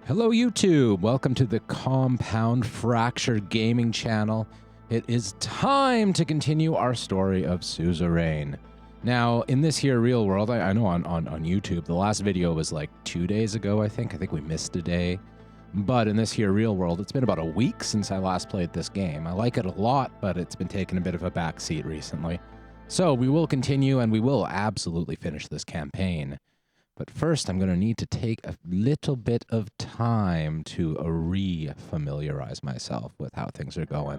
Hello YouTube, welcome to the Compound Fracture Gaming channel. It is time to continue our story of Suzerain. Now, in this here real world, I know on YouTube, the last video was like 2 days ago, I think we missed a day. But in this here real world, it's been about a week since I last played this game. I like it a lot, but it's been taking a bit of a backseat recently. So we will continue and we will absolutely finish this campaign. But first, I'm going to need to take a little bit of time to re-familiarize myself with how things are going.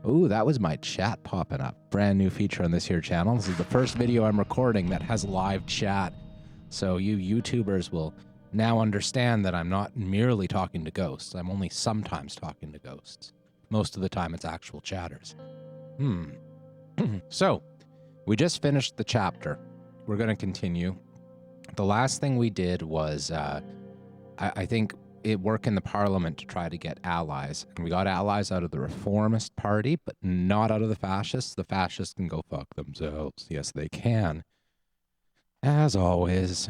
Ooh, that was my chat popping up. Brand new feature on this here channel. This is the first video I'm recording that has live chat. So you YouTubers will now understand that I'm not merely talking to ghosts. I'm only sometimes talking to ghosts. Most of the time, it's actual chatters. So, we just finished the chapter. We're going to continue. The last thing we did was, I think, it worked in the parliament to try to get allies. And we got allies out of the reformist party, but not out of the fascists. The fascists can go fuck themselves. Yes, they can. As always,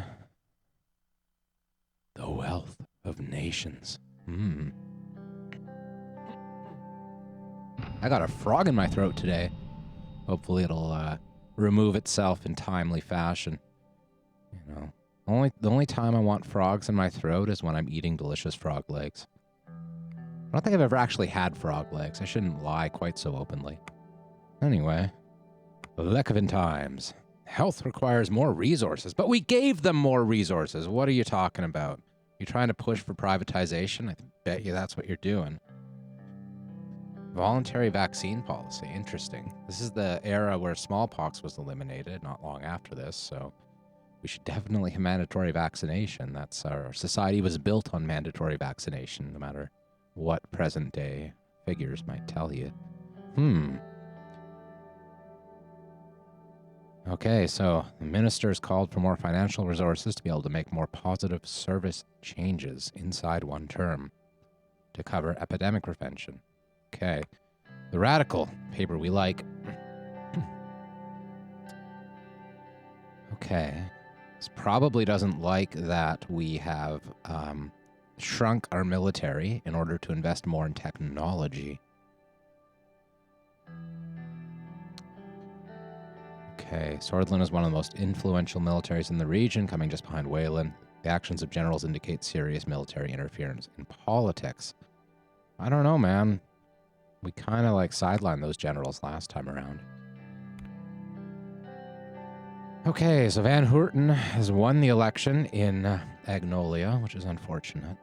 the wealth of nations. I got a frog in my throat today. Hopefully it'll remove itself in timely fashion. You know, the only time I want frogs in my throat is when I'm eating delicious frog legs. I don't think I've ever actually had frog legs. I shouldn't lie quite so openly. Anyway, Lekevin times. Health requires more resources, but we gave them more resources. What are you talking about? You trying to push for privatization? I bet you that's what you're doing. Voluntary vaccine policy. Interesting. This is the era where smallpox was eliminated, not long after this, so we should definitely have mandatory vaccination. That's our society was built on mandatory vaccination, no matter what present day figures might tell you. Okay, so the ministers called for more financial resources to be able to make more positive service changes inside one term to cover epidemic prevention. Okay, the radical paper we like. Okay. This probably doesn't like that we have shrunk our military in order to invest more in technology. Okay, Swordland is one of the most influential militaries in the region, coming just behind Wayland. The actions of generals indicate serious military interference in politics. I don't know, man. We kind of like sidelined those generals last time around. Okay, so Van Houten has won the election in Agnolia, which is unfortunate.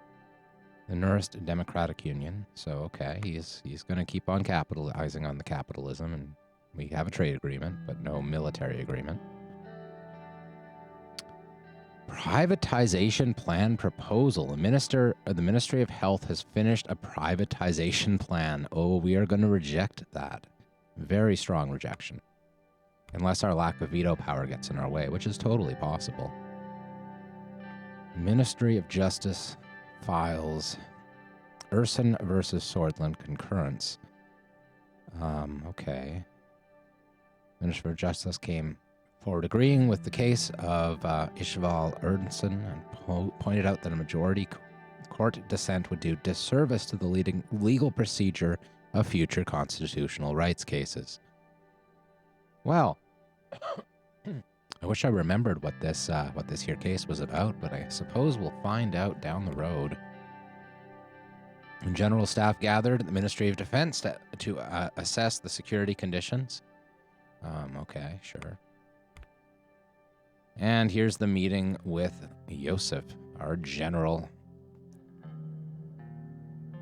The Nurist Democratic Union. So, okay, he's going to keep on capitalizing on the capitalism, and we have a trade agreement, but no military agreement. Privatization plan proposal. The Ministry of Health has finished a privatization plan. Oh, we are going to reject that. Very strong rejection. Unless our lack of veto power gets in our way, which is totally possible. Ministry of Justice files Urson versus Swordland concurrence. Okay. Ministry of Justice came forward agreeing with the case of Ishval Ernson and pointed out that a majority court dissent would do disservice to the legal procedure of future constitutional rights cases. Well, I wish I remembered what this here case was about, but I suppose we'll find out down the road. General staff gathered at the Ministry of Defense to assess the security conditions. Okay, sure. And here's the meeting with Yosef, our general.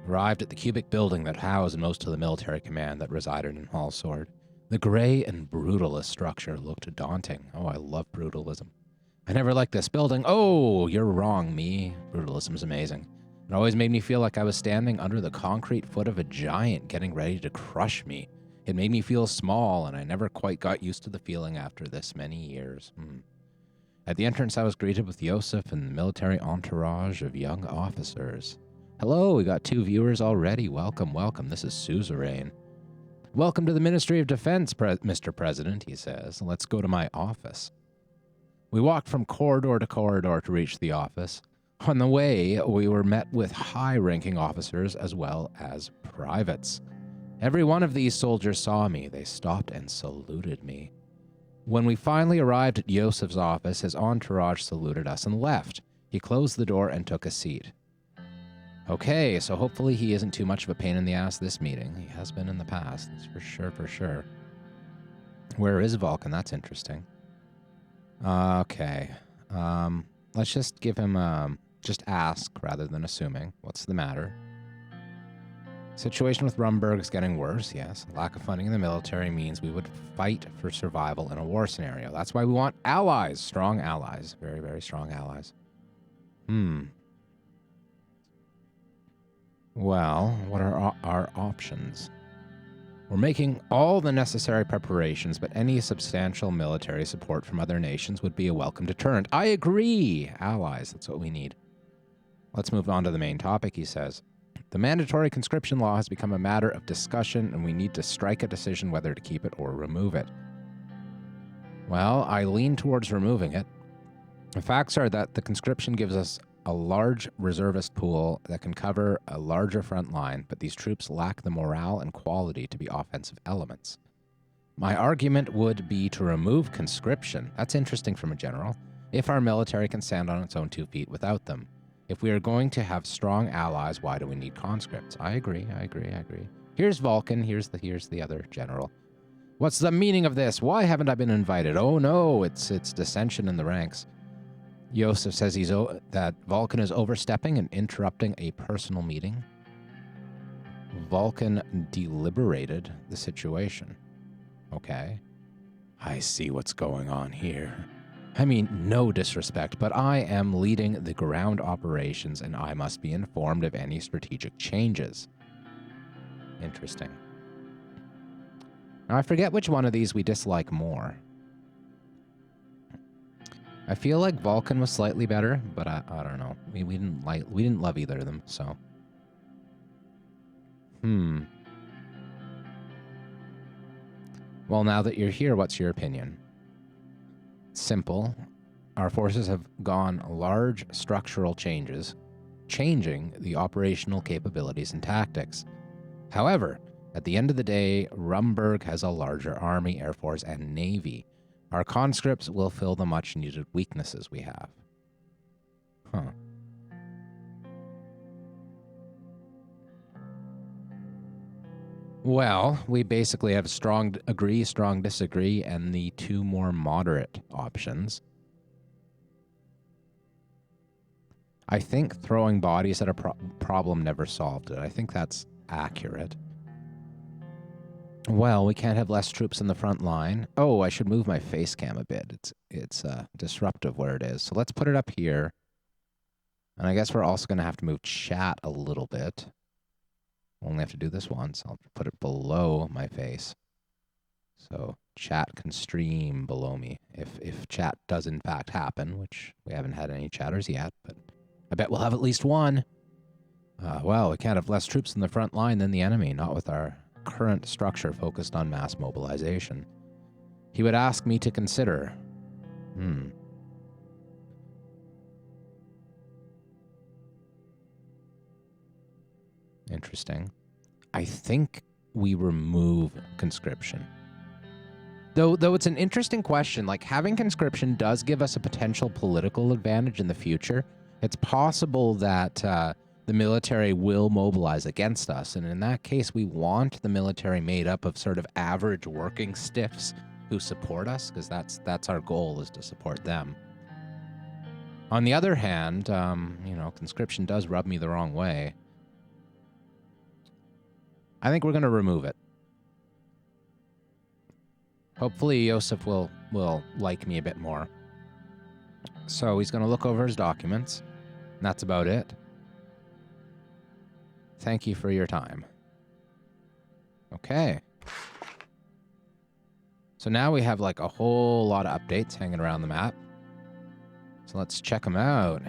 Arrived at the cubic building that housed most of the military command that resided in Hallsword. The gray and brutalist structure looked daunting. Oh, I love brutalism. I never liked this building. Oh, you're wrong, me. Brutalism's amazing. It always made me feel like I was standing under the concrete foot of a giant getting ready to crush me. It made me feel small, and I never quite got used to the feeling after this many years. At the entrance, I was greeted with Yosef and the military entourage of young officers. Hello, we got 2 viewers already. Welcome, welcome. This is Suzerain. Welcome to the Ministry of Defense, Mr. President, he says. Let's go to my office. We walked from corridor to corridor to reach the office. On the way, we were met with high-ranking officers as well as privates. Every one of these soldiers saw me. They stopped and saluted me. When we finally arrived at Yosef's office, his entourage saluted us and left. He closed the door and took a seat. Okay, so hopefully he isn't too much of a pain in the ass this meeting. He has been in the past, that's for sure, for sure. Where is Vulcan? That's interesting. Okay. Let's just give him, just ask rather than assuming. What's the matter? Situation with Rumberg is getting worse, yes. Lack of funding in the military means we would fight for survival in a war scenario. That's why we want allies. Strong allies. Very, very strong allies. Well, what are our options? We're making all the necessary preparations, but any substantial military support from other nations would be a welcome deterrent. I agree! Allies, that's what we need. Let's move on to the main topic, he says. The mandatory conscription law has become a matter of discussion, and we need to strike a decision whether to keep it or remove it. Well, I lean towards removing it. The facts are that the conscription gives us a large reservist pool that can cover a larger front line, but these troops lack the morale and quality to be offensive elements. My argument would be to remove conscription. That's interesting from a general. If our military can stand on its own 2 feet without them. If we are going to have strong allies, why do we need conscripts? I agree. Here's Vulcan, here's the other general. What's the meaning of this? Why haven't I been invited? Oh no, it's dissension in the ranks. Yosef says that Vulcan is overstepping and interrupting a personal meeting. Vulcan deliberated the situation. Okay. I see what's going on here. I mean, no disrespect, but I am leading the ground operations and I must be informed of any strategic changes. Interesting. Now, I forget which one of these we dislike more. I feel like Vulcan was slightly better, but I don't know. We didn't love either of them, so. Well, now that you're here, what's your opinion? Simple. Our forces have gone large structural changes, changing the operational capabilities and tactics. However, at the end of the day, Rumberg has a larger army, air force, and navy. Our conscripts will fill the much-needed weaknesses we have. Well, we basically have strong agree, strong disagree, and the 2 more moderate options. I think throwing bodies at a problem never solved it. I think that's accurate. Well, we can't have less troops in the front line. Oh, I should move my face cam a bit. It's disruptive where it is. So let's put it up here. And I guess we're also going to have to move chat a little bit. Only have to do this once. I'll put it below my face. So chat can stream below me. If chat does in fact happen, which we haven't had any chatters yet, but I bet we'll have at least one. Well, we can't have less troops in the front line than the enemy, not with our current structure focused on mass mobilization. He would ask me to consider. Interesting. I think we remove conscription. Though it's an interesting question, like having conscription does give us a potential political advantage in the future. It's possible that the military will mobilize against us. And in that case, we want the military made up of sort of average working stiffs who support us, because that's our goal, is to support them. On the other hand, conscription does rub me the wrong way. I think we're going to remove it. Hopefully, Yosef will like me a bit more. So he's going to look over his documents. And that's about it. Thank you for your time. Okay. So now we have like a whole lot of updates hanging around the map. So let's check them out.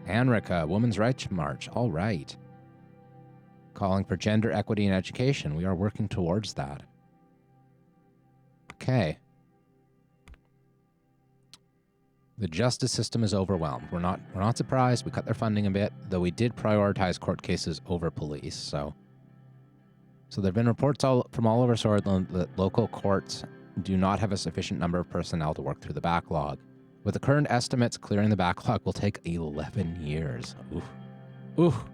Anrika, Women's Rights March. All right. Calling for gender equity in education. We are working towards that. Okay. The justice system is overwhelmed. We're not surprised. We cut their funding a bit, though we did prioritize court cases over police. So there have been reports from all over Swordland that local courts do not have a sufficient number of personnel to work through the backlog. With the current estimates, clearing the backlog will take 11 years. Oof. Oof.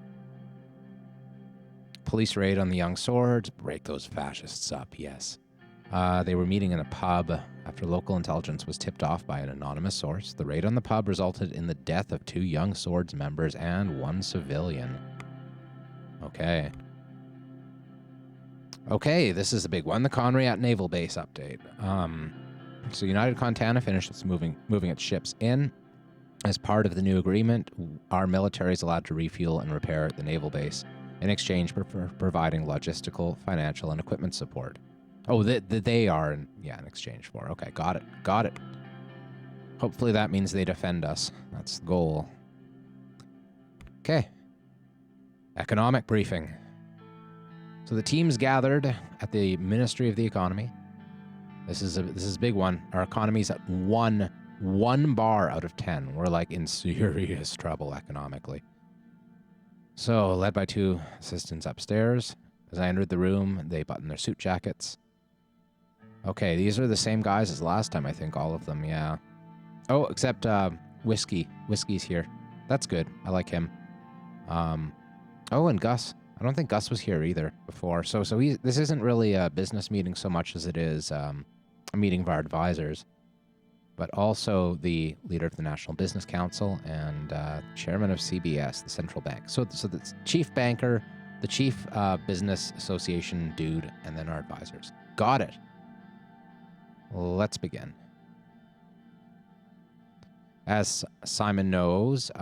Police raid on the Young Swords. Break those fascists up, yes. They were meeting in a pub after local intelligence was tipped off by an anonymous source. The raid on the pub resulted in the death of 2 Young Swords members and 1 civilian. Okay. Okay, this is a big one. The Conray at Naval Base update. So United Contana finished its moving its ships in. As part of the new agreement, our military is allowed to refuel and repair the naval base in exchange for providing logistical, financial, and equipment support. Oh, they are in exchange for. Okay, got it. Hopefully that means they defend us. That's the goal. Okay. Economic briefing. So the teams gathered at the Ministry of the Economy. This is a big one. Our economy's at one bar out of 10. We're like in serious trouble economically. So, led by 2 assistants upstairs. As I entered the room, they buttoned their suit jackets. Okay, these are the same guys as last time, I think, all of them, yeah. Oh, except Whiskey. Whiskey's here. That's good. I like him. Oh, and Gus. I don't think Gus was here either before. So this isn't really a business meeting so much as it is a meeting of our advisors, but also the leader of the National Business Council and chairman of CBS, the central bank. So the chief banker, the chief business association dude, and then our advisors. Got it. Let's begin. As Simon knows,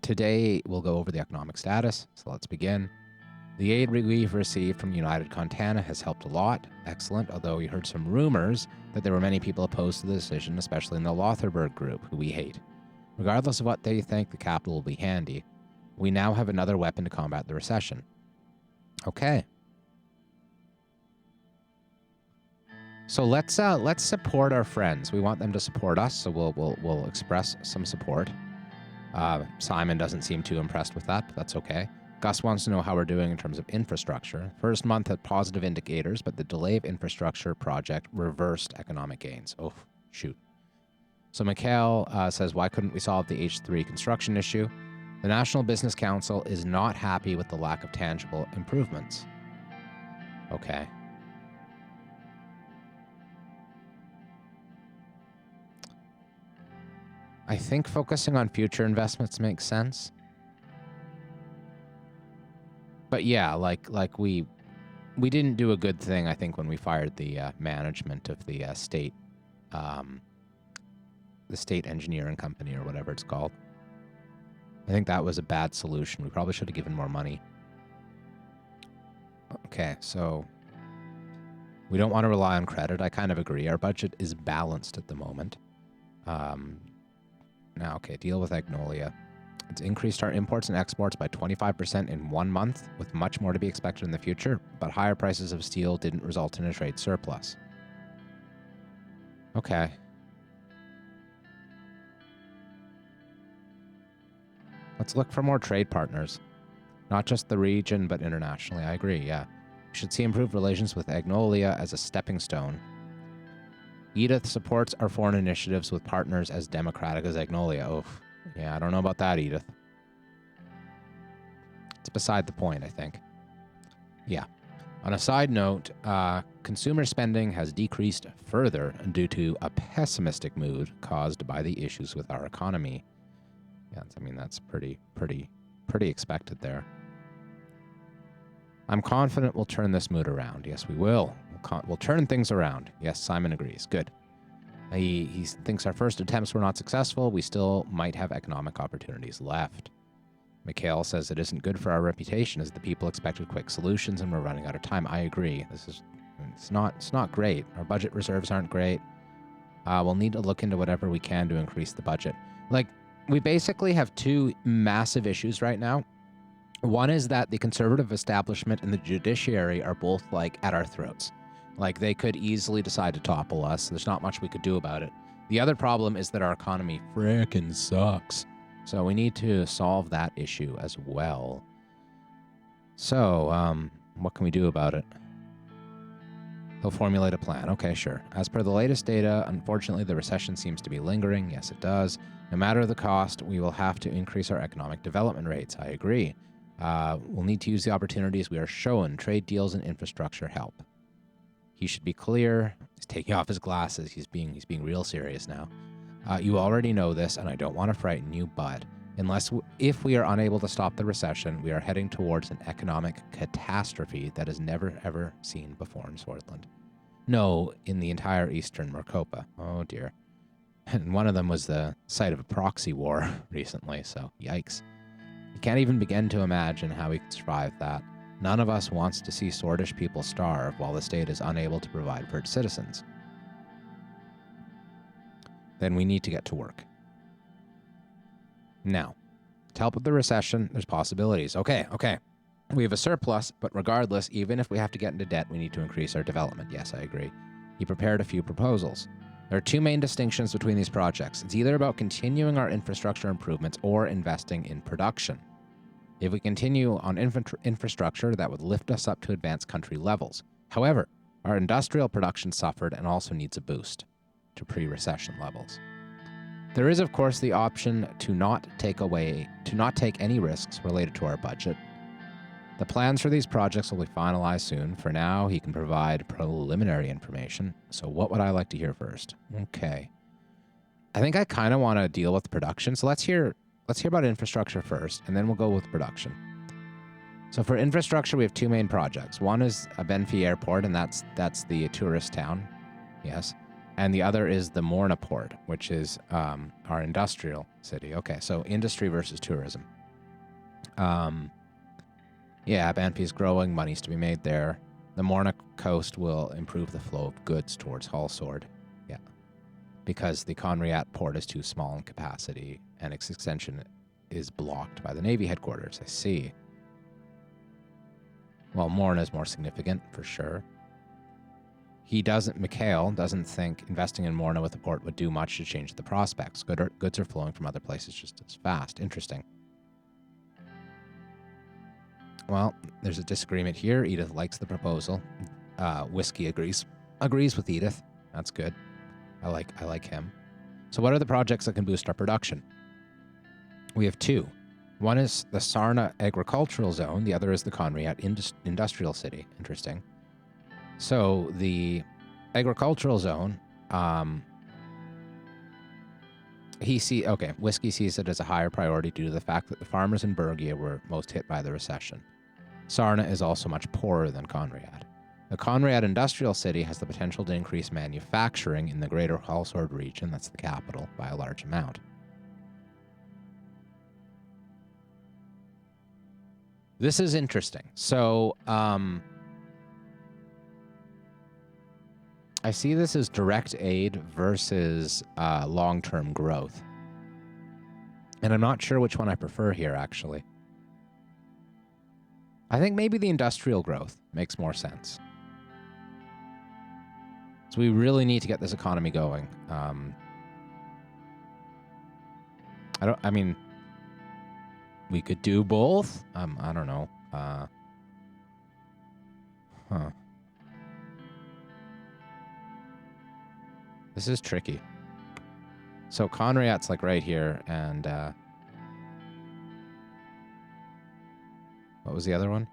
today we'll go over the economic status, so let's begin. The aid we've received from United Contana has helped a lot. Excellent, although we heard some rumors that there were many people opposed to the decision, especially in the Lotharbird group, who we hate. Regardless of what they think, the capital will be handy. We now have another weapon to combat the recession. Okay. So let's support our friends. We want them to support us, so we'll express some support. Simon doesn't seem too impressed with that, but that's okay. Gus wants to know how we're doing in terms of infrastructure. First month had positive indicators, but the delay of infrastructure project reversed economic gains. Oh, shoot. So Mikhail says, why couldn't we solve the H3 construction issue? The National Business Council is not happy with the lack of tangible improvements. Okay. I think focusing on future investments makes sense. But yeah, like we didn't do a good thing, I think, when we fired the management of the state engineering company or whatever it's called. I think that was a bad solution. We probably should have given more money. Okay, so we don't want to rely on credit. I kind of agree. Our budget is balanced at the moment. Now, okay, deal with Agnolia. It's increased our imports and exports by 25% in 1 month, with much more to be expected in the future, but higher prices of steel didn't result in a trade surplus. Okay. Let's look for more trade partners. Not just the region, but internationally. I agree, yeah. We should see improved relations with Agnolia as a stepping stone. Edith supports our foreign initiatives with partners as democratic as Agnolia. Oh, yeah, I don't know about that, Edith. It's beside the point, I think. Yeah. On a side note, consumer spending has decreased further due to a pessimistic mood caused by the issues with our economy. Yeah, I mean, that's pretty expected there. I'm confident we'll turn this mood around. Yes, we will. We'll turn things around. Yes, Simon agrees. Good. He thinks our first attempts were not successful. We still might have economic opportunities left. Mikhail says it isn't good for our reputation as the people expected quick solutions and we're running out of time. I agree. It's not great. Our budget reserves aren't great. We'll need to look into whatever we can to increase the budget. Like, we basically have 2 massive issues right now. One is that the conservative establishment and the judiciary are both, like, at our throats. Like, they could easily decide to topple us. There's not much we could do about it. The other problem is that our economy frickin' sucks. So we need to solve that issue as well. So, what can we do about it? He'll formulate a plan. Okay, sure. As per the latest data, unfortunately, the recession seems to be lingering. Yes, it does. No matter the cost, we will have to increase our economic development rates. I agree. We'll need to use the opportunities we are shown. Trade deals and infrastructure help. He should be clear. He's taking off his glasses. He's being real serious now. You already know this, and I don't want to frighten you, but if we are unable to stop the recession, we are heading towards an economic catastrophe that is never, ever seen before in Swartland. No, in the entire eastern Maricopa. Oh, dear. And one of them was the site of a proxy war recently, so yikes. You can't even begin to imagine how we could survive that. None of us wants to see Swordish people starve while the state is unable to provide for its citizens. Then we need to get to work. Now, to help with the recession, there's possibilities. Okay. We have a surplus, but regardless, even if we have to get into debt, we need to increase our development. Yes, I agree. He prepared a few proposals. There are two main distinctions between these projects. It's either about continuing our infrastructure improvements or investing in production. If we continue on infrastructure, that would lift us up to advanced country levels. However, our industrial production suffered and also needs a boost to pre-recession levels. There is, of course, the option to not take any risks related to our budget. The plans for these projects will be finalized soon. For now, he can provide preliminary information. So what would I like to hear first? Okay. I think I kind of want to deal with production. So let's hear about infrastructure first, and then we'll go with production. So for infrastructure, we have two main projects. One is a Benfey Airport, and that's the tourist town. Yes. And the other is the Morna Port, which is our industrial city. Okay, so industry versus tourism. Yeah, Banffy's growing, money's to be made there. The Morna coast will improve the flow of goods towards Hallsword. Yeah, because the Conray port is too small in capacity, and its extension is blocked by the Navy headquarters. I see. Well, Morna is more significant, for sure. Mikhail doesn't think investing in Morna with a port would do much to change the prospects. Goods are flowing from other places just as fast. Interesting. Well, there's a disagreement here. Edith likes the proposal. Whiskey agrees with Edith. That's good. I like him. So what are the projects that can boost our production? We have two. One is the Sarna Agricultural Zone. The other is the Conray Industrial City. Interesting. So the agricultural zone, Whiskey sees it as a higher priority due to the fact that the farmers in Bergia were most hit by the recession. Sarna is also much poorer than Conrad. The Conrad Industrial City has the potential to increase manufacturing in the greater Hallsword region, that's the capital, by a large amount. This is interesting. So, I see this as direct aid versus long-term growth. And I'm not sure which one I prefer here, actually. I think maybe the industrial growth makes more sense. So we really need to get this economy going. We could do both. I don't know. This is tricky. So Conrad's like right here, and what was the other one?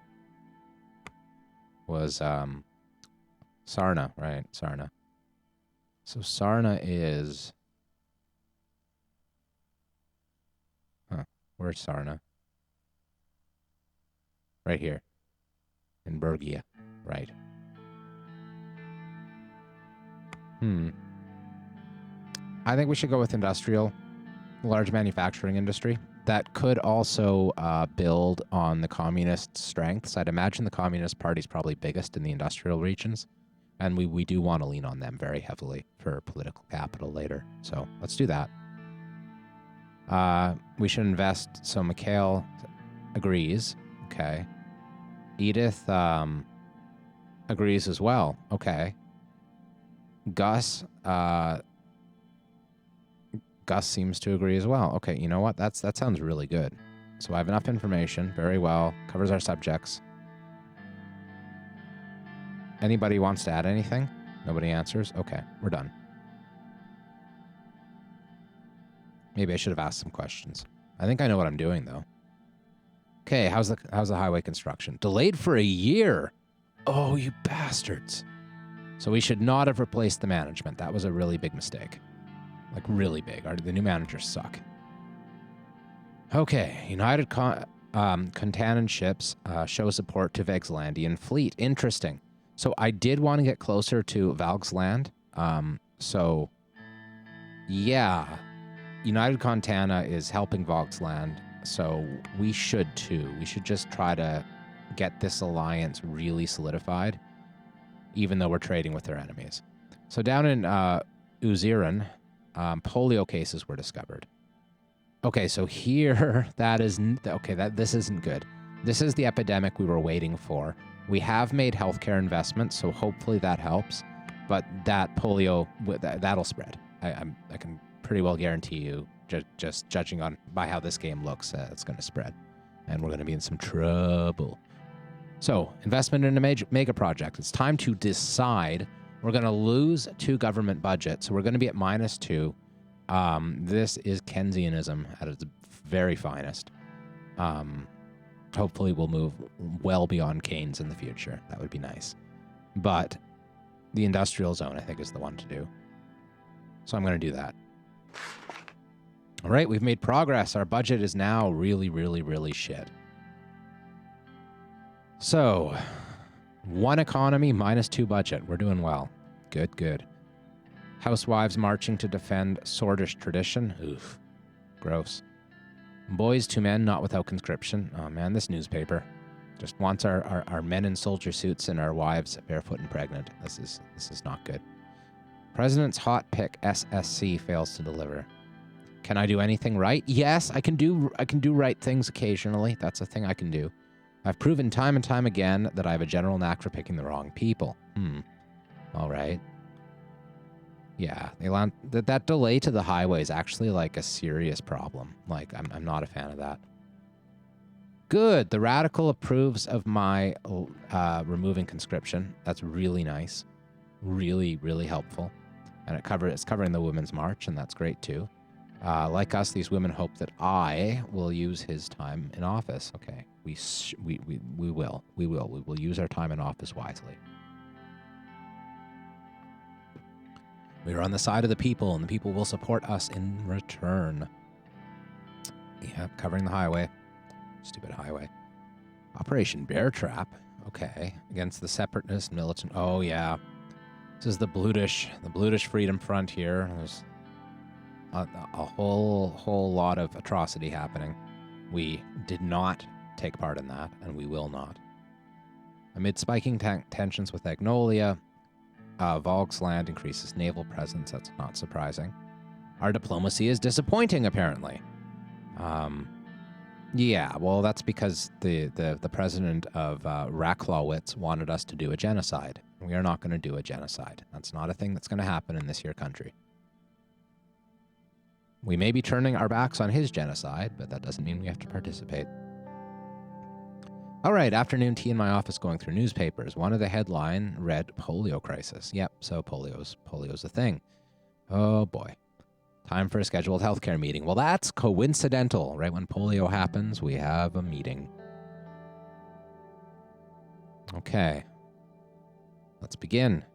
Was Sarna, right? Sarna. So Sarna is... Where's Sarna? Right here. In Bergia. Right. I think we should go with industrial, large manufacturing industry. That could also build on the communist strengths. I'd imagine the Communist Party's probably biggest in the industrial regions, and we do want to lean on them very heavily for political capital later. So let's do that. We should invest. So Mikhail agrees. Okay. Edith agrees as well. Okay. Gus Gus seems to agree as well. Okay, you know what? That sounds really good. So I have enough information. Very well. Covers our subjects. Anybody wants to add anything? Nobody answers? Okay, we're done. Maybe I should have asked some questions. I think I know what I'm doing, though. Okay, how's the highway construction? Delayed for a year. Oh, you bastards. So we should not have replaced the management. That was a really big mistake. Like, really big. The new managers suck. Okay, United Contanon ships show support to Vexlandian fleet. Interesting. So I did want to get closer to Valgsland. So, yeah. United Contana is helping Valgsland, so we should too. We should just try to get this alliance really solidified, even though we're trading with their enemies. So down in Suzerain, polio cases were discovered. Okay, so here, this isn't good. This is the epidemic we were waiting for. We have made healthcare investments, so hopefully that helps. But that polio, that'll spread. I can pretty well guarantee you, just judging by how this game looks, it's going to spread. And we're going to be in some trouble. So, investment in a mega project. It's time to decide. We're going to lose 2 government budgets, so we're going to be at -2. This is Keynesianism at its very finest. Hopefully we'll move well beyond Keynes in the future. That would be nice. But the industrial zone, I think, is the one to do. So I'm going to do that. All right, we've made progress. Our budget is now really, really, really shit. So, 1 economy, -2 budget. We're doing well. Good, good. Housewives marching to defend swordish tradition. Oof. Gross. Boys to men not without conscription. Oh man, this newspaper just wants our men in soldier suits and our wives barefoot and pregnant. This is not good. President's hot pick SSC fails to deliver. Can I do anything right? Yes, I can do right things occasionally. That's a thing I can do. I've proven time and time again that I have a general knack for picking the wrong people. All right. Yeah, that delay to the highway is actually like a serious problem. Like, I'm not a fan of that. Good. The radical approves of my removing conscription. That's really nice. Really, really helpful. And it's covering the Women's March, and that's great too. Like us, these women hope that I will use his time in office. Okay, we will. We will use our time in office wisely. We are on the side of the people, and the people will support us in return. Yeah, covering the highway. Stupid highway. Operation Bear Trap. Okay, against the separatist militant. Oh yeah, this is the Blutish Freedom Front here. There's a whole lot of atrocity happening. We did not take part in that, and we will not. Amid spiking tensions with Agnolia, Valgsland increases naval presence. That's not surprising. Our diplomacy is disappointing, apparently. Yeah, well, that's because the president of Raklowitz wanted us to do a genocide. We are not going to do a genocide. That's not a thing that's going to happen in this here country. We may be turning our backs on his genocide, but that doesn't mean we have to participate. All right, afternoon tea in my office going through newspapers. One of the headline read polio crisis. Yep, so polio's a thing. Oh boy. Time for a scheduled healthcare meeting. Well, that's coincidental. Right when polio happens, we have a meeting. Okay. Let's begin.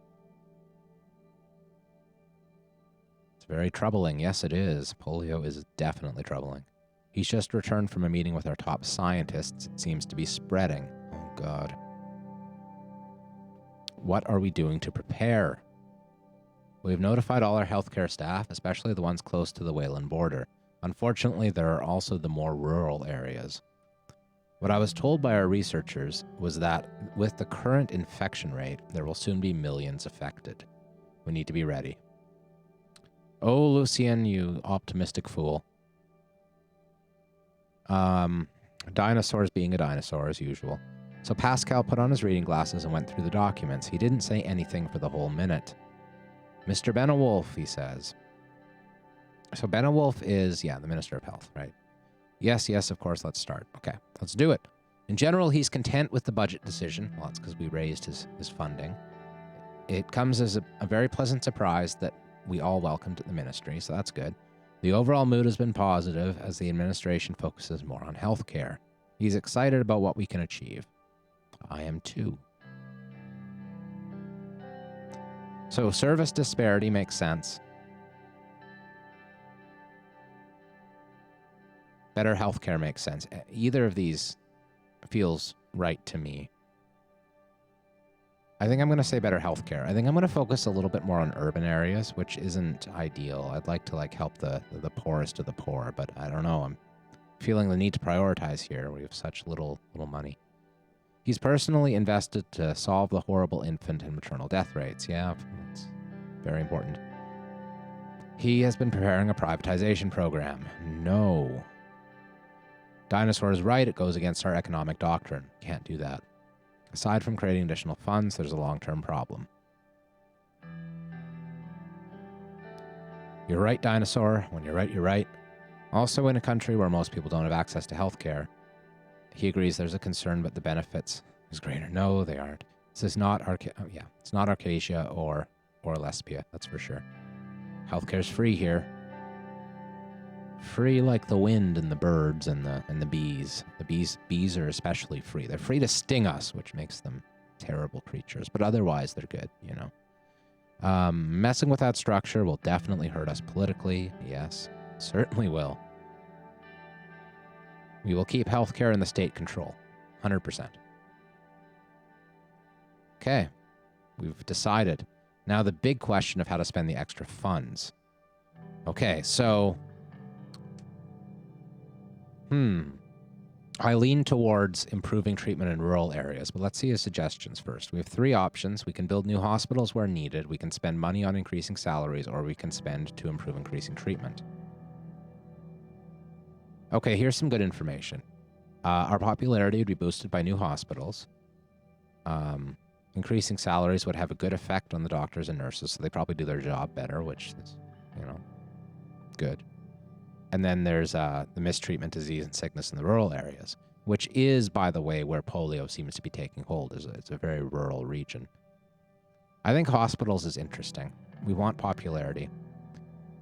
It's very troubling. Yes, it is. Polio is definitely troubling. He's just returned from a meeting with our top scientists. It seems to be spreading. Oh, God. What are we doing to prepare? We've notified all our healthcare staff, especially the ones close to the Wayland border. Unfortunately, there are also the more rural areas. What I was told by our researchers was that with the current infection rate, there will soon be millions affected. We need to be ready. Oh, Lucien, you optimistic fool. Dinosaurs being a dinosaur as usual. So Pascal put on his reading glasses and went through the documents. He didn't say anything for the whole minute. Mr. Benewolf, he says. So Benewolf is, yeah, the Minister of Health, right? Yes, yes, of course, let's start. Okay, let's do it. In general, he's content with the budget decision. Well, it's because we raised his funding. It comes as a very pleasant surprise that we all welcomed at the ministry, so that's good. The overall mood has been positive as the administration focuses more on healthcare. He's excited about what we can achieve. I am too. So service disparity makes sense. Better healthcare makes sense. Either of these feels right to me. I think I'm going to say better healthcare. I think I'm going to focus a little bit more on urban areas, which isn't ideal. I'd like to help the poorest of the poor, but I don't know. I'm feeling the need to prioritize here. We have such little money. He's personally invested to solve the horrible infant and maternal death rates. Yeah, that's very important. He has been preparing a privatization program. No. Dinosaur is right. It goes against our economic doctrine. Can't do that. Aside from creating additional funds, there's a long-term problem. You're right, Dinosaur. When you're right, you're right. Also, in a country where most people don't have access to healthcare, he agrees there's a concern, but the benefits is greater. No, they aren't. This is not it's not Arcadia or Lesbia, that's for sure. Healthcare's free here. Free like the wind and the birds and the bees. The bees are especially free. They're free to sting us, which makes them terrible creatures, but otherwise they're good, you know. Messing with that structure will definitely hurt us politically. Yes, certainly will. We will keep healthcare in the state control. 100%. Okay, we've decided. Now the big question of how to spend the extra funds. Okay, so I lean towards improving treatment in rural areas, but let's see his suggestions first. We have 3 options. We can build new hospitals where needed, we can spend money on increasing salaries, or we can spend to improve increasing treatment. Okay, here's some good information. Our popularity would be boosted by new hospitals. Increasing salaries would have a good effect on the doctors and nurses, so they probably do their job better, which is, you know, good. And then there's the mistreatment, disease, and sickness in the rural areas, which is, by the way, where polio seems to be taking hold. It's a very rural region. I think hospitals is interesting. We want popularity.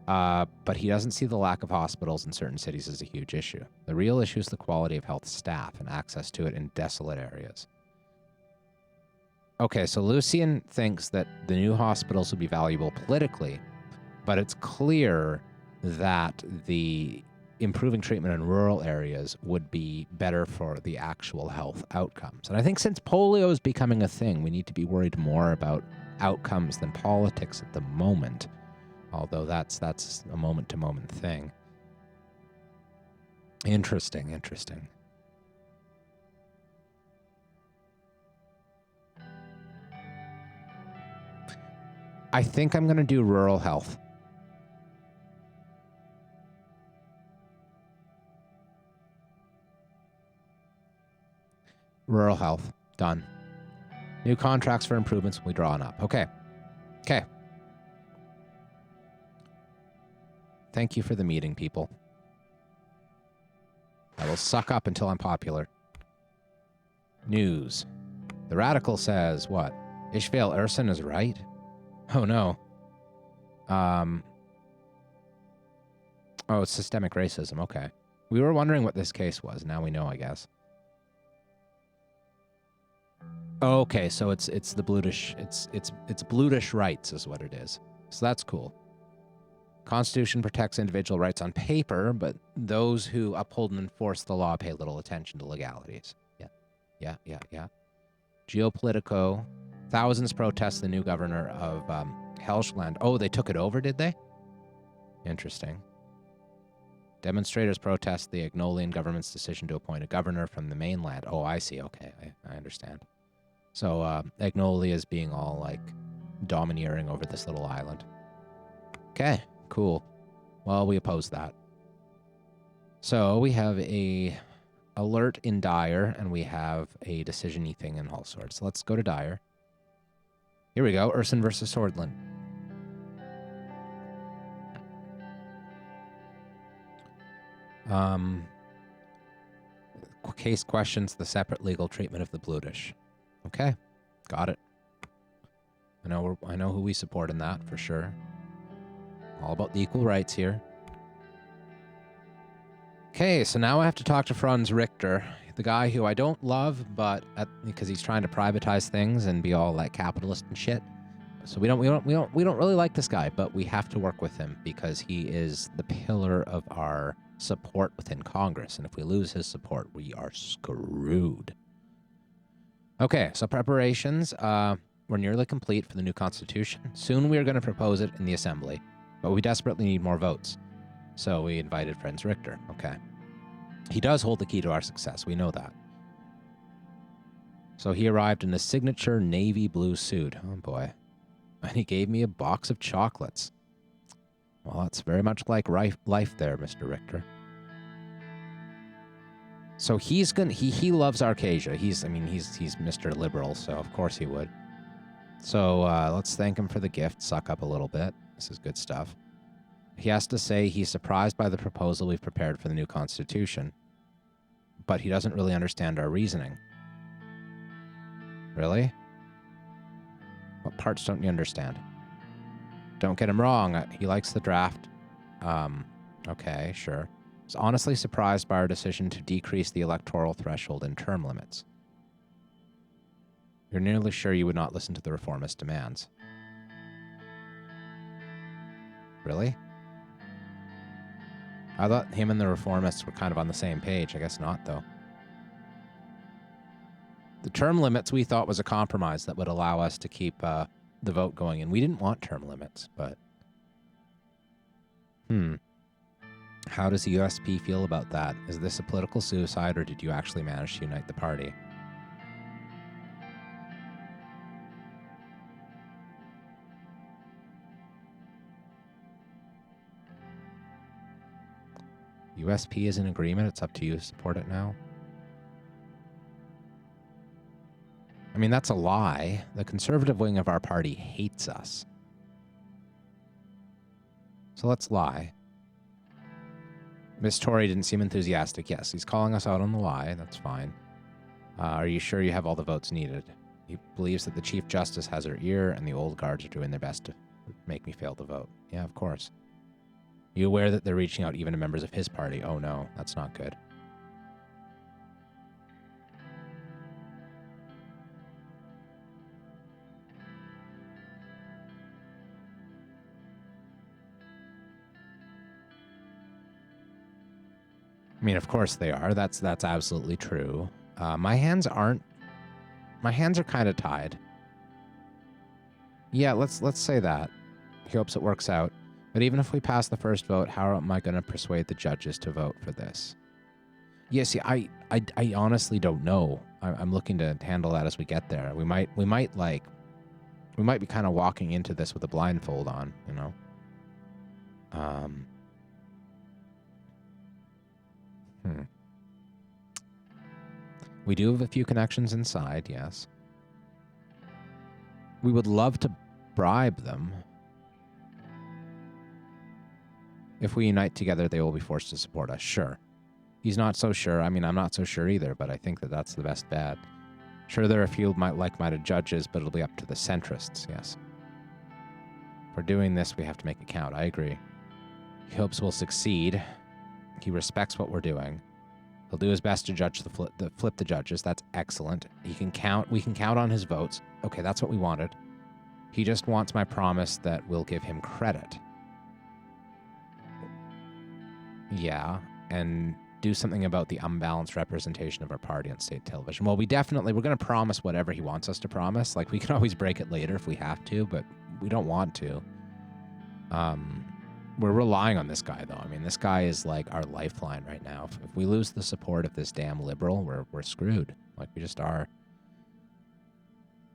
But he doesn't see the lack of hospitals in certain cities as a huge issue. The real issue is the quality of health staff and access to it in desolate areas. Okay, so Lucian thinks that the new hospitals would be valuable politically, but it's clear that the improving treatment in rural areas would be better for the actual health outcomes. And I think since polio is becoming a thing, we need to be worried more about outcomes than politics at the moment, although that's a moment-to-moment thing. Interesting. I think I'm going to do rural health. Rural health. Done. New contracts for improvements will be drawn up. Okay. Thank you for the meeting, people. I will suck up until I'm popular. News. The Radical says, what? Ishvael Erson is right? Oh, no. Oh, it's systemic racism. Okay. We were wondering what this case was. Now we know, I guess. Okay, so it's the Blutish, it's Blutish rights is what it is. So that's cool. Constitution protects individual rights on paper, but those who uphold and enforce the law pay little attention to legalities. Yeah. Geopolitico. Thousands protest the new governor of Helschland. Oh, they took it over, did they? Interesting. Demonstrators protest the Agnolian government's decision to appoint a governor from the mainland. Oh, I see. Okay, I understand. So Agnolia is being all like domineering over this little island. Okay, cool. Well, we oppose that. So we have a alert in Dire, and we have a decision-y thing in all sorts. So let's go to Dire. Here we go. Urson versus Swordland. Case questions the separate legal treatment of the Blutish. Okay, got it. I know who we support in that for sure. All about the equal rights here. Okay, so now I have to talk to Franz Richter, the guy who I don't love, but because he's trying to privatize things and be all like capitalist and shit. So we don't really like this guy, but we have to work with him because he is the pillar of our support within Congress, and if we lose his support, we are screwed. Okay, so preparations were nearly complete for the new constitution. Soon we are going to propose it in the assembly, but we desperately need more votes. So we invited Franz Richter. Okay. He does hold the key to our success. We know that. So he arrived in a signature navy blue suit. Oh, boy. And he gave me a box of chocolates. Well, that's very much like life there, Mr. Richter. So he loves Arcasia. He's Mr. Liberal, so of course he would. So let's thank him for the gift. Suck up a little bit. This is good stuff. He has to say he's surprised by the proposal we've prepared for the new constitution, but he doesn't really understand our reasoning. Really? What parts don't you understand? Don't get him wrong. He likes the draft. Okay, sure. He's honestly surprised by our decision to decrease the electoral threshold and term limits. You're nearly sure you would not listen to the reformist demands. Really? I thought him and the reformists were kind of on the same page. I guess not, though. The term limits we thought was a compromise that would allow us to keep the vote going, and we didn't want term limits, but... How does the USP feel about that? Is this a political suicide, or did you actually manage to unite the party? USP is in agreement. It's up to you to support it now. I mean, that's a lie. The conservative wing of our party hates us. So let's lie. Miss Tory didn't seem enthusiastic. Yes, he's calling us out on the lie. That's fine. Are you sure you have all the votes needed? He believes that the Chief Justice has her ear and the old guards are doing their best to make me fail the vote. Yeah, of course. You aware that they're reaching out even to members of his party? Oh no, that's not good. I mean, of course they are. That's absolutely true. My hands aren't. My hands are kind of tied. Yeah, let's say that. He hopes it works out. But even if we pass the first vote, how am I going to persuade the judges to vote for this? Yeah, see, I honestly don't know. I'm looking to handle that as we get there. We might be kind of walking into this with a blindfold on, you know. We do have a few connections inside, yes. We would love to bribe them. If we unite together, they will be forced to support us. Sure. He's not so sure. I mean, I'm not so sure either, but I think that that's the best bet. Sure, there are a few like-minded judges, but it'll be up to the centrists, yes. For doing this, we have to make it count. I agree. He hopes we'll succeed. He respects what we're doing. He'll do his best to judge flip the judges. That's excellent. He can count. We can count on his votes. Okay, that's what we wanted. He just wants my promise that we'll give him credit. Yeah, and do something about the unbalanced representation of our party on state television. Well, we're going to promise whatever he wants us to promise. Like, we can always break it later if we have to, but we don't want to. We're relying on this guy, though. I mean, this guy is like our lifeline right now. If we lose the support of this damn liberal, we're screwed. Like, we just are.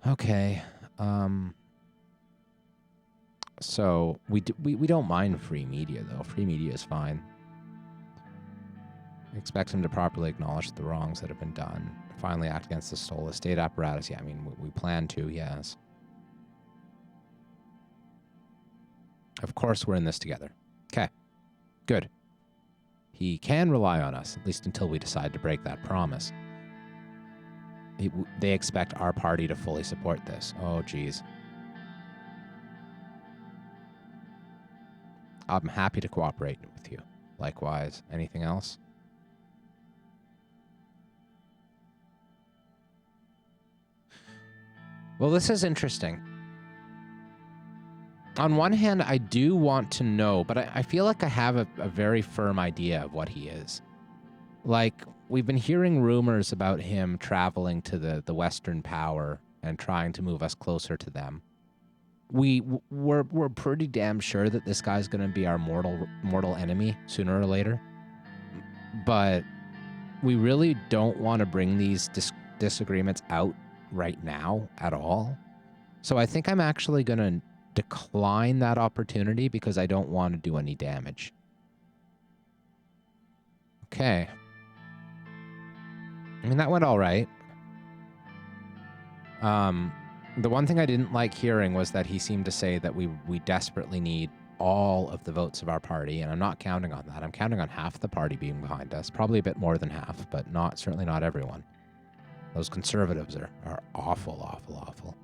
Okay. So we don't mind free media, though. Free media is fine. Expect him to properly acknowledge the wrongs that have been done. Finally act against the soulless state apparatus. Yeah, I mean, we plan to, yes. Of course we're in this together. Okay, good. He can rely on us, at least until we decide to break that promise. They expect our party to fully support this. Oh, geez. I'm happy to cooperate with you. Likewise. Anything else? Well, this is interesting. On one hand, I do want to know, but I feel like I have a very firm idea of what he is. Like, we've been hearing rumors about him traveling to the Western power and trying to move us closer to them. We're pretty damn sure that this guy's going to be our mortal enemy sooner or later. But we really don't want to bring these disagreements out right now at all. So I think I'm actually going to decline that opportunity because I don't want to do any damage. Okay. I mean, that went all right. The one thing I didn't like hearing was that he seemed to say that we desperately need all of the votes of our party, and I'm not counting on that. I'm counting on half the party being behind us, probably a bit more than half, but certainly not everyone. Those conservatives are awful, awful, awful.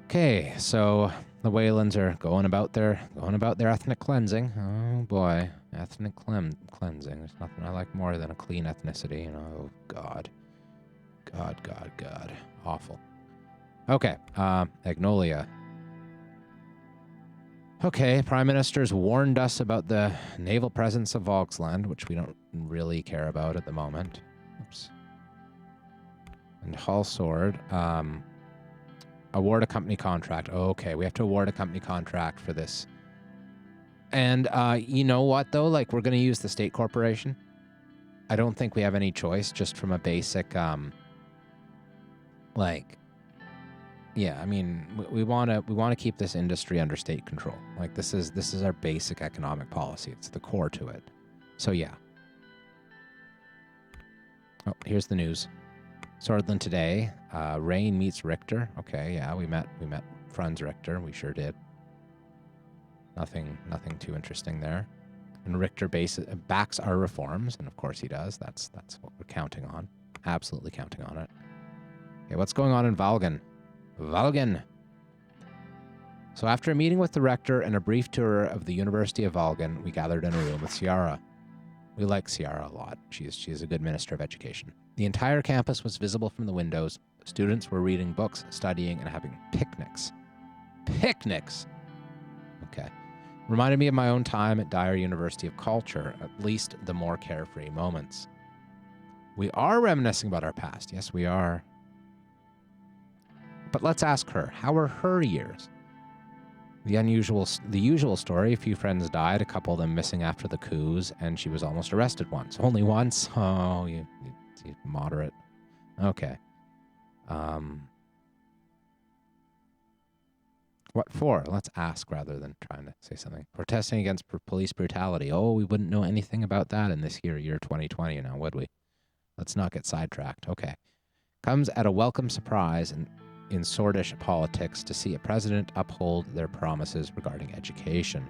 Okay, so the Waylands are going about their ethnic cleansing. Oh boy, ethnic cleansing. There's nothing I like more than a clean ethnicity. Oh God, God, awful. Okay, Agnolia. Okay, Prime Minister's warned us about the naval presence of Volksland, which we don't really care about at the moment. Oops. And Hull Sword. Award a company contract. Okay, we have to award a company contract for this. And you know what, though? Like, we're going to use the state corporation. I don't think we have any choice, just from a basic, yeah, I mean, we want to keep this industry under state control. Like, this is our basic economic policy. It's the core to it. So yeah. Oh, here's the news. Swordland today. Rain meets Richter. Okay, yeah, we met Franz Richter. We sure did. Nothing too interesting there. And Richter backs our reforms, and of course he does. That's what we're counting on. Absolutely counting on it. Okay, what's going on in Valgan? So after a meeting with the rector and a brief tour of the University of Valgan, we gathered in a room with Ciara. We like Ciara a lot. She's a good minister of education. The entire campus was visible from the windows. Students were reading books, studying, and having picnics. Picnics! Okay. Reminded me of my own time at Dyer University of Culture, at least the more carefree moments. We are reminiscing about our past. Yes, we are. But let's ask her, how were her years? The usual story, a few friends died, a couple of them missing after the coups, and she was almost arrested once. Only once? Oh, you moderate. Okay. What for? Let's ask rather than trying to say something. Protesting against police brutality. Oh, we wouldn't know anything about that in this year 2020 now, would we? Let's not get sidetracked. Okay. Comes at a welcome surprise in Swordish politics to see a president uphold their promises regarding education.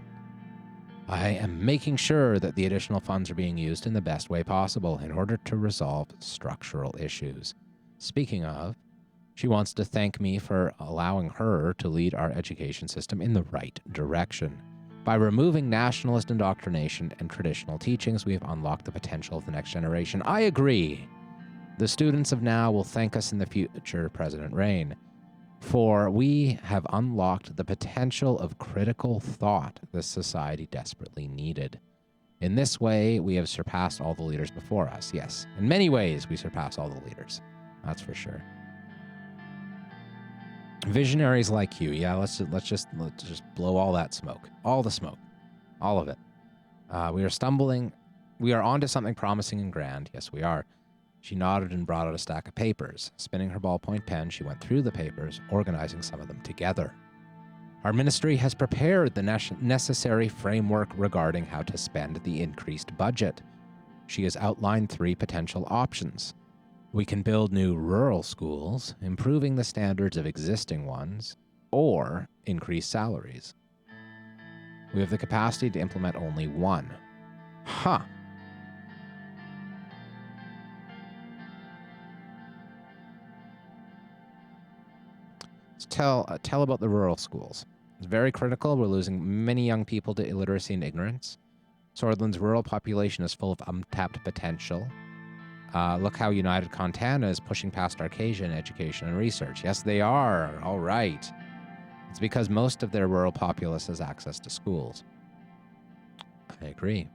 I am making sure that the additional funds are being used in the best way possible in order to resolve structural issues. Speaking of, she wants to thank me for allowing her to lead our education system in the right direction. By removing nationalist indoctrination and traditional teachings, we have unlocked the potential of the next generation. I agree. The students of now will thank us in the future, President Rain, for we have unlocked the potential of critical thought this society desperately needed. In this way, we have surpassed all the leaders before us. Yes, in many ways, we surpass all the leaders. That's for sure. Visionaries like you. Yeah, let's just blow all that smoke. All the smoke. All of it. We are onto something promising and grand. Yes, we are. She nodded and brought out a stack of papers. Spinning her ballpoint pen, she went through the papers, organizing some of them together. Our ministry has prepared the necessary framework regarding how to spend the increased budget. She has outlined 3 potential options. We can build new rural schools, improving the standards of existing ones, or increase salaries. We have the capacity to implement only one. Huh. Let's tell about the rural schools. It's very critical. We're losing many young people to illiteracy and ignorance. Swordland's rural population is full of untapped potential. Look how United Contana is pushing past Arcasia in education and research. Yes, they are. All right. It's because most of their rural populace has access to schools. I agree.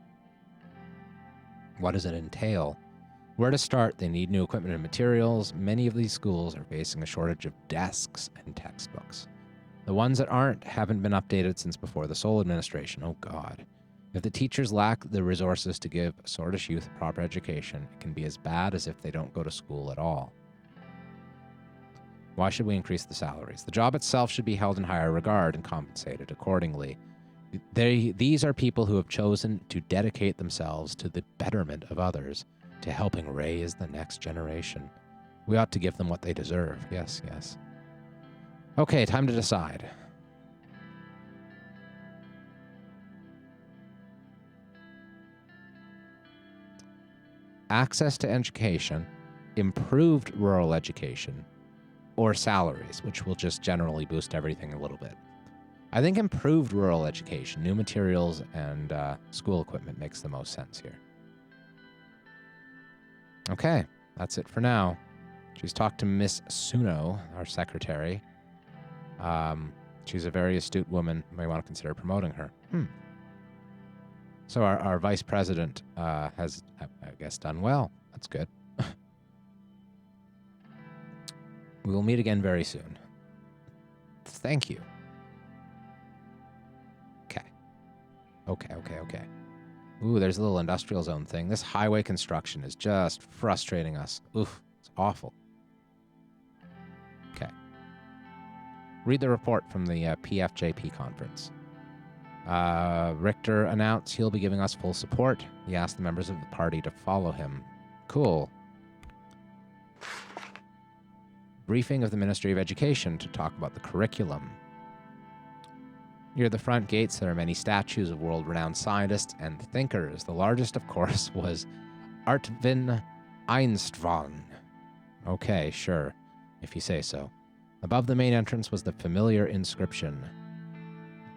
What does it entail? Where to start? They need new equipment and materials. Many of these schools are facing a shortage of desks and textbooks. The ones that haven't been updated since before the Sol administration. Oh, God. If the teachers lack the resources to give Swordish youth a proper education, it can be as bad as if they don't go to school at all. Why should we increase the salaries? The job itself should be held in higher regard and compensated accordingly. These are people who have chosen to dedicate themselves to the betterment of others, to helping raise the next generation. We ought to give them what they deserve. Yes, yes. Okay, time to decide. Access to education, improved rural education, or salaries, which will just generally boost everything a little bit. I think improved rural education, new materials, and school equipment makes the most sense here. Okay, that's it for now. She's talked to Miss Suno, our secretary. She's a very astute woman. You may want to consider promoting her. So our vice president has, I guess, done well. That's good. We will meet again very soon. Thank you. Okay. Ooh, there's a little industrial zone thing. This highway construction is just frustrating us. Oof, it's awful. Okay. Read the report from the PFJP conference. Richter announced he'll be giving us full support. He asked the members of the party to follow him. Cool. Briefing of the Ministry of Education to talk about the curriculum. Near the front gates, there are many statues of world-renowned scientists and thinkers. The largest, of course, was Artvin Einstein. Okay, sure, if you say so. Above the main entrance was the familiar inscription.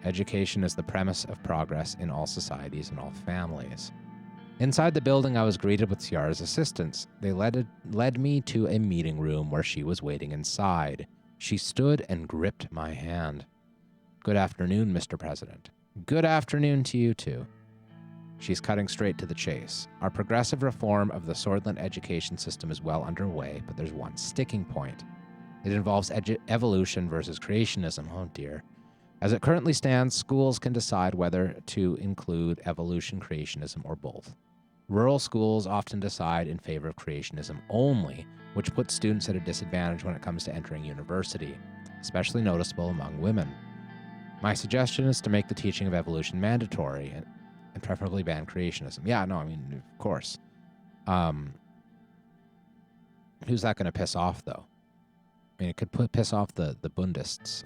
Education is the premise of progress in all societies and all families. Inside the building, I was greeted with Ciara's assistants. They led me to a meeting room where she was waiting inside. She stood and gripped my hand. Good afternoon, Mr. President. Good afternoon to you, too. She's cutting straight to the chase. Our progressive reform of the Swordland education system is well underway, but there's one sticking point. It involves evolution versus creationism. Oh, dear. As it currently stands, schools can decide whether to include evolution, creationism, or both. Rural schools often decide in favor of creationism only, which puts students at a disadvantage when it comes to entering university, especially noticeable among women. My suggestion is to make the teaching of evolution mandatory and preferably ban creationism. Yeah, no, I mean, of course. Who's that going to piss off, though? I mean, it could piss off the Bundists.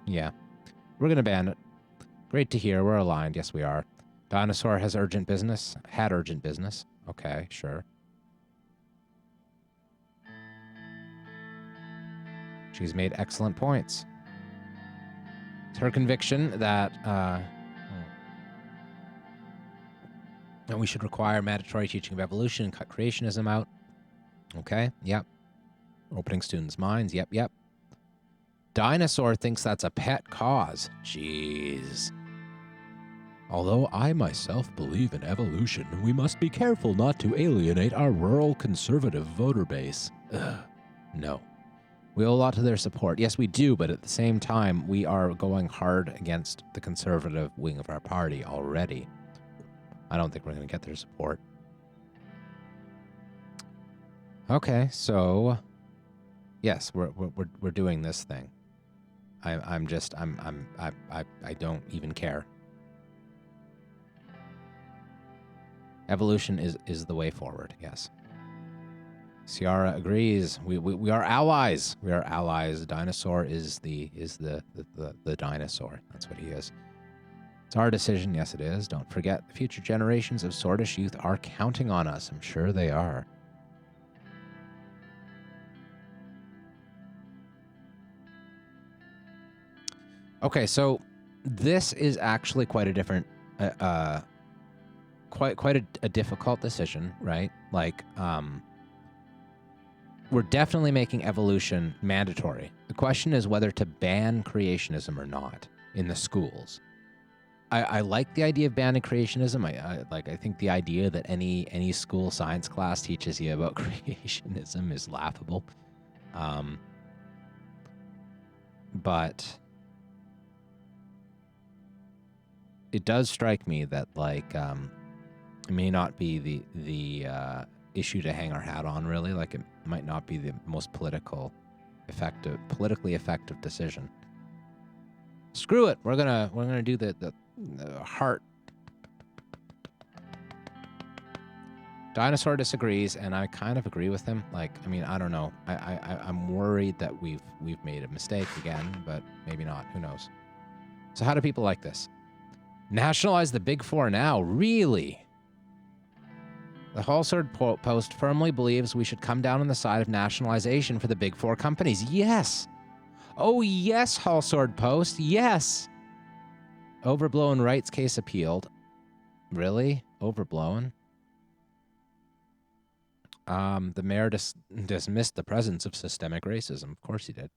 Yeah. We're going to ban it. Great to hear. We're aligned. Yes, we are. Dinosaur has urgent business. Had urgent business. Okay, sure. She's made excellent points. It's her conviction that we should require mandatory teaching of evolution and cut creationism out. Okay, yep. Opening students' minds. Yep. Dinosaur thinks that's a pet cause. Jeez. Although I myself believe in evolution, we must be careful not to alienate our rural conservative voter base. No. We owe a lot to their support. Yes, we do, but at the same time, we are going hard against the conservative wing of our party already. I don't think we're going to get their support. Okay, so yes, we're doing this thing. I don't even care. Evolution is the way forward, yes. Ciara agrees. We are allies. We are allies. Dinosaur is the dinosaur. That's what he is. It's our decision. Yes, it is. Don't forget, the future generations of Swordish youth are counting on us. I'm sure they are. Okay, so this is actually quite a different, quite a difficult decision, right? Like, we're definitely making evolution mandatory. The question is whether to ban creationism or not in the schools. I like the idea of banning creationism. I think the idea that any school science class teaches you about creationism is laughable. But it does strike me that it may not be the issue to hang our hat on, really. Like, it might not be the most politically effective decision. Screw it. We're gonna do the heart. Dinosaur disagrees, and I kind of agree with him. Like, I mean, I don't know. I'm worried that we've made a mistake again, but maybe not. Who knows? So how do people like this? Nationalize the Big Four now? Really? The Hallsword Post firmly believes we should come down on the side of nationalization for the Big Four companies. Yes. Oh, yes, Hallsword Post. Yes. Overblown rights case appealed. Really? Overblown? The mayor dismissed the presence of systemic racism. Of course he did.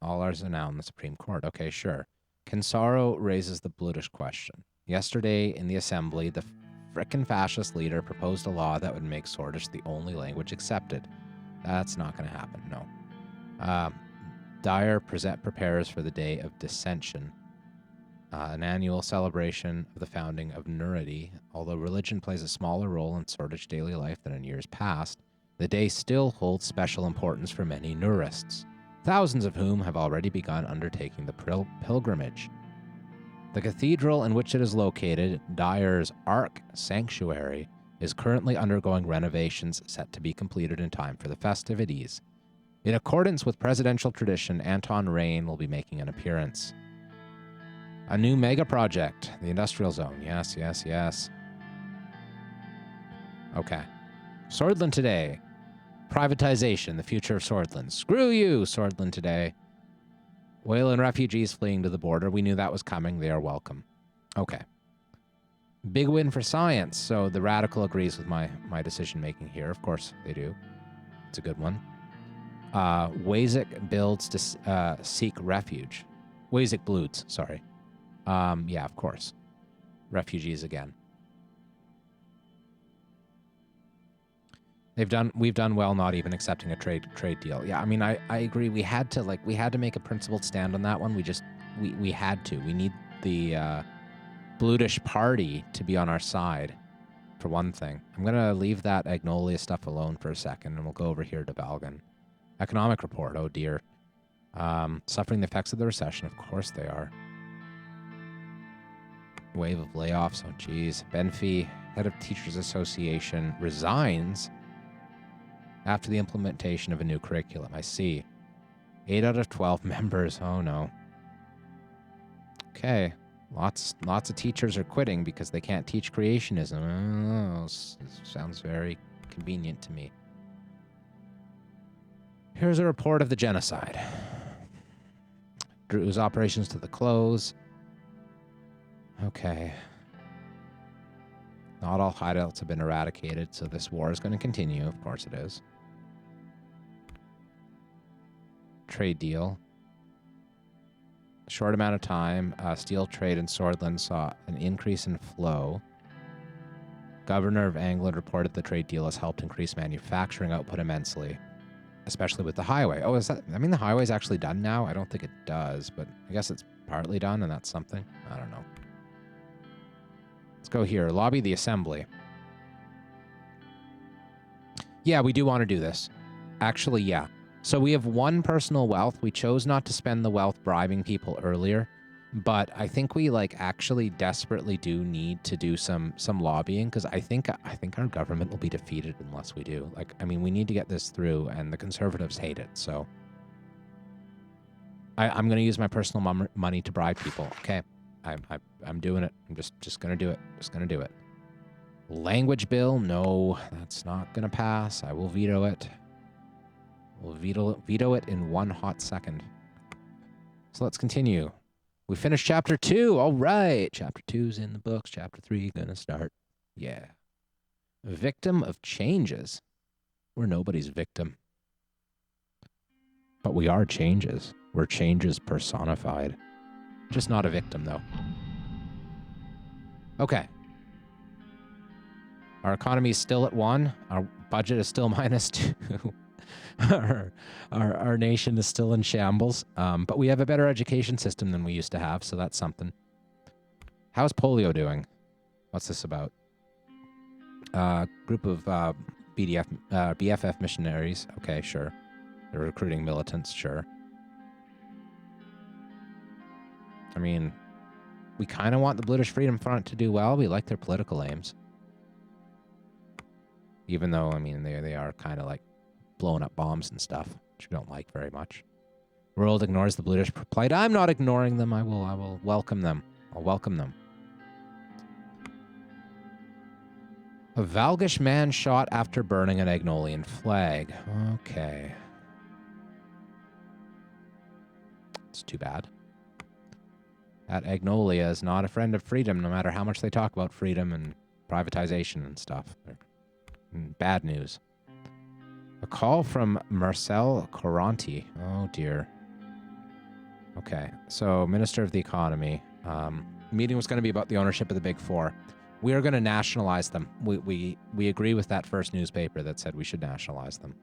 All ours are now in the Supreme Court. Okay, sure. Kinsaro raises the British question. Yesterday in the assembly, the frickin' fascist leader proposed a law that would make Swordish the only language accepted. That's not going to happen, no. Dyer prepares for the Day of Dissension, an annual celebration of the founding of Nurity. Although religion plays a smaller role in Swordish daily life than in years past, the day still holds special importance for many Nurists, thousands of whom have already begun undertaking the pilgrimage. The cathedral in which it is located, Dyer's Ark Sanctuary, is currently undergoing renovations set to be completed in time for the festivities. In accordance with presidential tradition, Anton Rain will be making an appearance. A new mega project, the industrial zone. Yes, yes, yes. Okay. Swordland Today. Privatization, the future of Swordland. Screw you, Swordland Today. Wayland refugees fleeing to the border. We knew that was coming. They are welcome. Okay. Big win for science. So the radical agrees with my decision-making here. Of course they do. It's a good one. Wazek builds to seek refuge. Wazek Bloods, sorry. Yeah, of course. Refugees again. We've done well not even accepting a trade deal. Yeah, I mean, I agree. We had to make a principled stand on that one. We had to. We need the Blutish party to be on our side, for one thing. I'm going to leave that Agnolia stuff alone for a second, and we'll go over here to Balgan. Economic report, oh dear. Suffering the effects of the recession, of course they are. Wave of layoffs, oh geez. Benfee, head of Teachers Association, resigns after the implementation of a new curriculum. I see. 8 out of 12 members, oh no. Okay. Lots of teachers are quitting because they can't teach creationism. Oh, sounds very convenient to me. Here's a report of the genocide. Drew's operations to the close. Okay. Not all hideouts have been eradicated, so this war is going to continue. Of course it is. Trade deal. Short amount of time, steel trade in Swordland saw an increase in flow. Governor of England reported the trade deal has helped increase manufacturing output immensely, especially with the highway. Oh, is that? I mean, the highway's actually done now? I don't think it does, but I guess it's partly done, and that's something. I don't know. Let's go here. Lobby the assembly. Yeah, we do want to do this. Actually, yeah. So we have one personal wealth. We chose not to spend the wealth bribing people earlier. But I think we like actually desperately do need to do some lobbying, because I think our government will be defeated unless we do. Like, I mean, we need to get this through, and the conservatives hate it. So I'm going to use my personal money to bribe people. Okay, I'm doing it. I'm just going to do it. Just going to do it. Language bill? No, that's not going to pass. I will veto it. We'll veto it in one hot second. So let's continue. We finished chapter 2. All right. Chapter 2's in the books. Chapter 3 gonna start. Yeah. Victim of changes. We're nobody's victim. But we are changes. We're changes personified. Just not a victim, though. Okay. Our economy is still at 1. Our budget is still -2. Our nation is still in shambles, but we have a better education system than we used to have, so that's something. How's polio doing? What's this about? Group of BFF missionaries. Okay, sure. They're recruiting militants, sure. I mean, we kind of want the British Freedom Front to do well. We like their political aims. Even though, I mean, they are kind of like blowing up bombs and stuff, which we don't like very much. World ignores the British plight. I'm not ignoring them. I will welcome them. I'll welcome them. A Valgish man shot after burning an Agnolian flag. Okay. It's too bad. That Agnolia is not a friend of freedom, no matter how much they talk about freedom and privatization and stuff. Bad news. A call from Marcel Coranti. Oh, dear. Okay, so Minister of the Economy. Meeting was going to be about the ownership of the Big Four. We are going to nationalize them. We agree with that first newspaper that said we should nationalize them.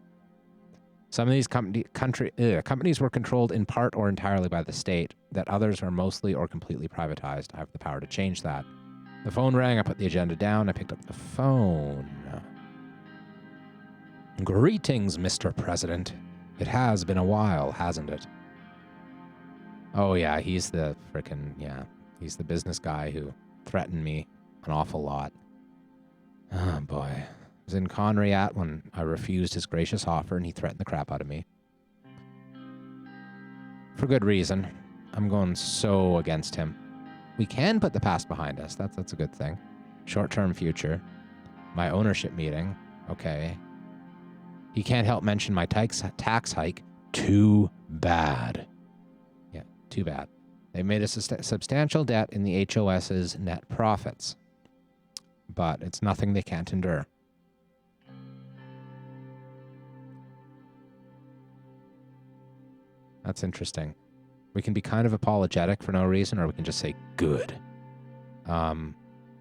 Some of these companies were controlled in part or entirely by the state, that others are mostly or completely privatized. I have the power to change that. The phone rang. I put the agenda down. I picked up the phone. Greetings, Mr. President. It has been a while, hasn't it? Oh, yeah, he's the frickin', yeah. He's the business guy who threatened me an awful lot. Oh, boy. I was in Conray when I refused his gracious offer, and he threatened the crap out of me. For good reason. I'm going so against him. We can put the past behind us. That's a good thing. Short-term future. My ownership meeting. Okay. He can't help mention my tax hike. Too bad. Yeah, too bad. They made a substantial debt in the HOS's net profits. But it's nothing they can't endure. That's interesting. We can be kind of apologetic for no reason, or we can just say, good.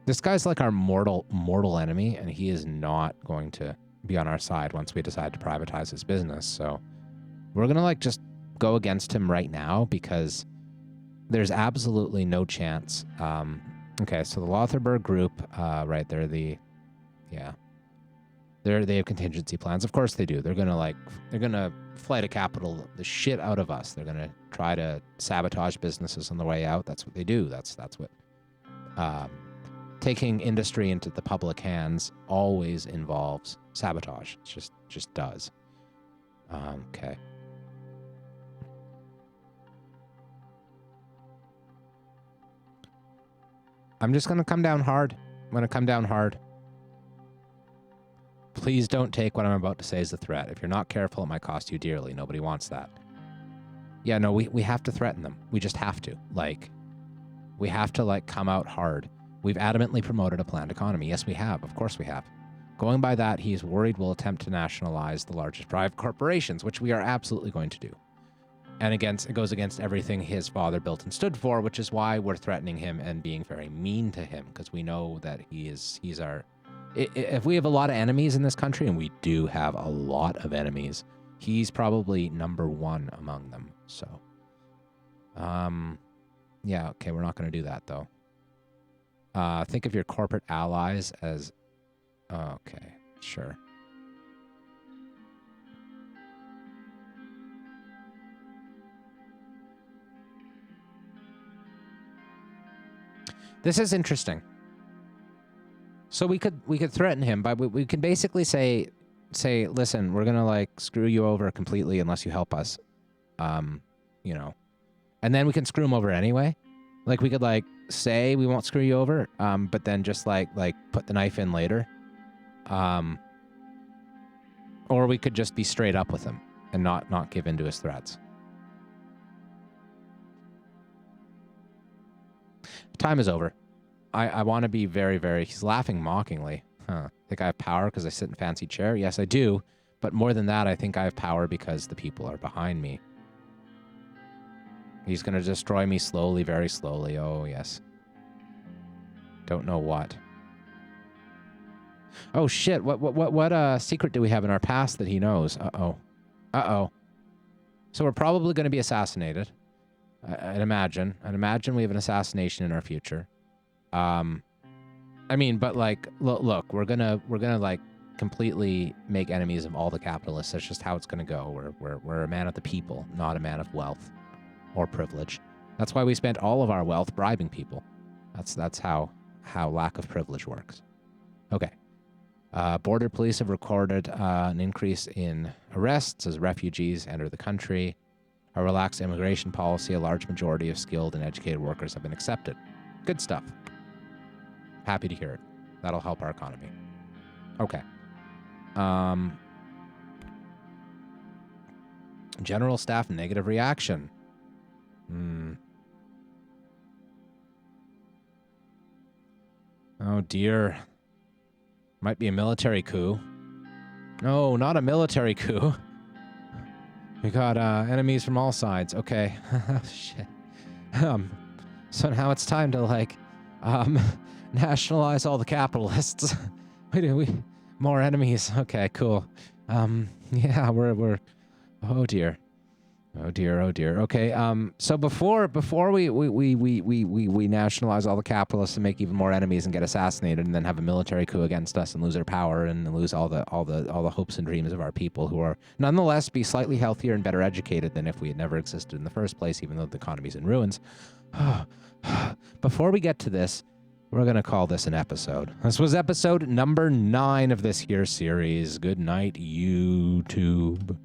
This guy's like our mortal enemy, and he is not going to be on our side once we decide to privatize his business. So we're going to like just go against him right now, because there's absolutely no chance. Okay, so the Lotharberg group, right, they have contingency plans. Of course they do. They're gonna fly to capital the shit out of us. They're gonna try to sabotage businesses on the way out. That's what they do. That's what taking industry into the public hands always involves sabotage. It just does. Okay. I'm just gonna come down hard. I'm gonna come down hard. Please don't take what I'm about to say as a threat. If you're not careful, it might cost you dearly. Nobody wants that. Yeah, no, we have to threaten them. We just have to. We have to, come out hard. We've adamantly promoted a planned economy. Yes, we have. Of course we have. Going by that, he's worried we'll attempt to nationalize the largest private corporations, which we are absolutely going to do. And it goes against everything his father built and stood for, which is why we're threatening him and being very mean to him, because we know that he's our... If we have a lot of enemies in this country, and we do have a lot of enemies, he's probably number one among them. So, yeah, okay, we're not going to do that, though. Think of your corporate allies as... Okay, sure. This is interesting. So we could threaten him, but we can basically say, listen, we're gonna like screw you over completely unless you help us, you know, and then we can screw him over anyway. Like we could like say we won't screw you over, but then just like put the knife in later, or we could just be straight up with him and not give in to his threats. Time is over. I want to be very, very... He's laughing mockingly. Think I have power because I sit in a fancy chair? Yes, I do. But more than that, I think I have power because the people are behind me. He's going to destroy me slowly, very slowly. Oh, yes. Don't know what. Oh, shit. What secret do we have in our past that he knows? Uh-oh. Uh-oh. So we're probably going to be assassinated. I'd imagine. I'd imagine we have an assassination in our future. I mean, but like, look, we're gonna like completely make enemies of all the capitalists. That's just how it's gonna go. We're a man of the people, not a man of wealth or privilege. That's why we spent all of our wealth bribing people. That's how lack of privilege works. Okay. Border police have recorded an increase in arrests as refugees enter the country. A relaxed immigration policy, a large majority of skilled and educated workers have been accepted. Good stuff. Happy to hear it. That'll help our economy. Okay. General staff negative reaction. Oh dear. Might be a military coup. No, not a military coup. We got enemies from all sides. Okay. Shit. So now it's time to like nationalize all the capitalists. we more enemies. Okay, cool. Yeah, we're oh dear. Oh dear, oh dear. Okay, so before we nationalize all the capitalists and make even more enemies and get assassinated and then have a military coup against us and lose our power and lose all the hopes and dreams of our people who are nonetheless be slightly healthier and better educated than if we had never existed in the first place, even though the economy's in ruins. Before we get to this, we're gonna call this an episode. This was episode number 9 of this here series. Good night, YouTube.